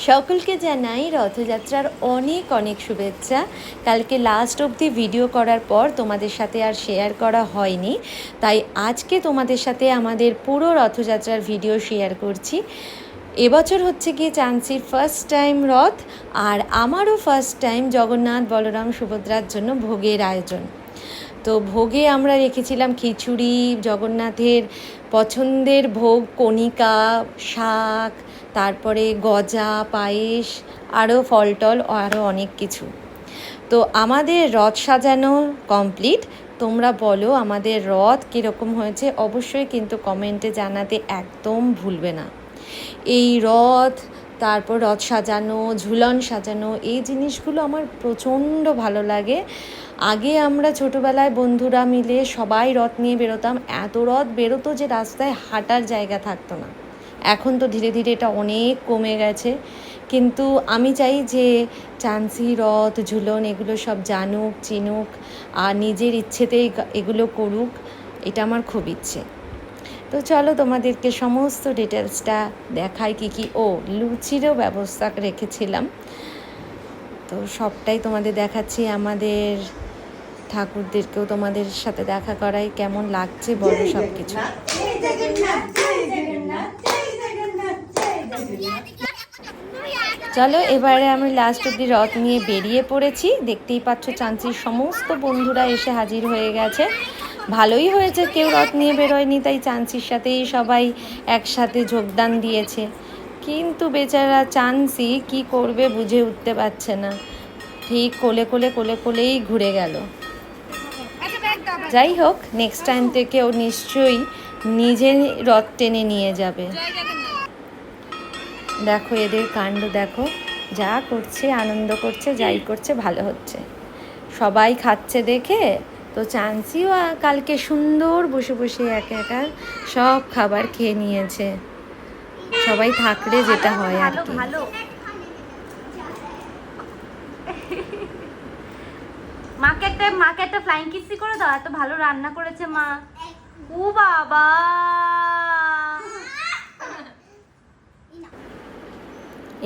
সকলকে জানাই রথযাত্রার অনেক অনেক শুভেচ্ছা। কালকে লাস্ট অবধি ভিডিও করার পর তোমাদের সাথে আর শেয়ার করা হয়নি, তাই আজকে তোমাদের সাথে আমাদের পুরো রথযাত্রার ভিডিও শেয়ার করছি। এবছর হচ্ছে গিয়ে চান্সির ফার্স্ট টাইম রথ, আর আমারও ফার্স্ট টাইম জগন্নাথ বলরাম সুভদ্রার জন্য ভোগের আয়োজন। তো ভোগে আমরা রেখেছিলাম খিচুড়ি, জগন্নাথের পছন্দের ভোগ কণিকা, শাক, তারপরে গজা, পায়েস, আরও ফলটল, আরও অনেক কিছু। তো আমাদের রথ সাজানো কমপ্লিট। তোমরা বলো আমাদের রথ কীরকম হয়েছে, অবশ্যই কিন্তু কমেন্টে জানাতে একদম ভুলবে না। এই রথ, তারপর রথ সাজানো, ঝুলন সাজানো, এই জিনিসগুলো আমার প্রচণ্ড ভালো লাগে। আগে আমরা ছোটোবেলায় বন্ধুরা মিলে সবাই রথ নিয়ে বেরোতাম, এত রথ বেরোতো যে রাস্তায় হাঁটার জায়গা থাকতো না। এখন তো ধীরে ধীরে এটা অনেক কমে গেছে, কিন্তু আমি চাই যে চান্সি রথ, ঝুলন এগুলো সব জানুক, চিনুক, আর নিজের ইচ্ছেতেই এগুলো করুক, এটা আমার খুব ইচ্ছে। তো চলো তোমাদেরকে সমস্ত ডিটেলসটা দেখাই। কী লুচিরও ব্যবস্থা রেখেছিলাম, তো সবটাই তোমাদের দেখাচ্ছি। আমাদের ঠাকুরদেরকেও তোমাদের সাথে দেখা করাই, কেমন লাগছে বলো সব কিছু। চলো এবারে আমি লাস্ট অব্দি রথ নিয়ে বেরিয়ে পড়েছি। দেখতেই পাচ্ছ চান্সির সমস্ত বন্ধুরা এসে হাজির হয়ে গেছে। ভালোই হয়েছে কেউ রথ নিয়ে বেরোয়নি, তাই চান্সির সাথেই সবাই একসাথে যোগদান দিয়েছে। কিন্তু বেচারা চান্সি কি করবে বুঝে উঠতে পারছে না, ঠিক কোলেই ঘুরে গেল। যাই হোক, নেক্সট টাইম থেকে ও নিশ্চয়ই নিজে রথ টেনে নিয়ে যাবে। দেখো এদের কাণ্ড দেখো, যা করছে, আনন্দ করছে, যাই করছে ভালো হচ্ছে। সবাই খাচ্ছে দেখে তো চান্সিও কালকে সুন্দর বসে বসে একা একা সব খাবার খেয়ে নিয়েছে। সবাই থাকলে যেটা হয় আর কি। মাকে একটা ফ্লাইং কিসি করে দাও, এত ভালো রান্না করেছে মা। ও বাবা,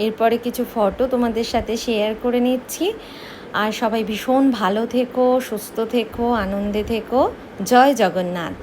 এরপরে কিছু ফটো তোমাদের সাথে শেয়ার করে নিচ্ছি। আর সবাই ভীষণ ভালো থেকো, সুস্থ থেকো, আনন্দে থেকো। জয় জগন্নাথ।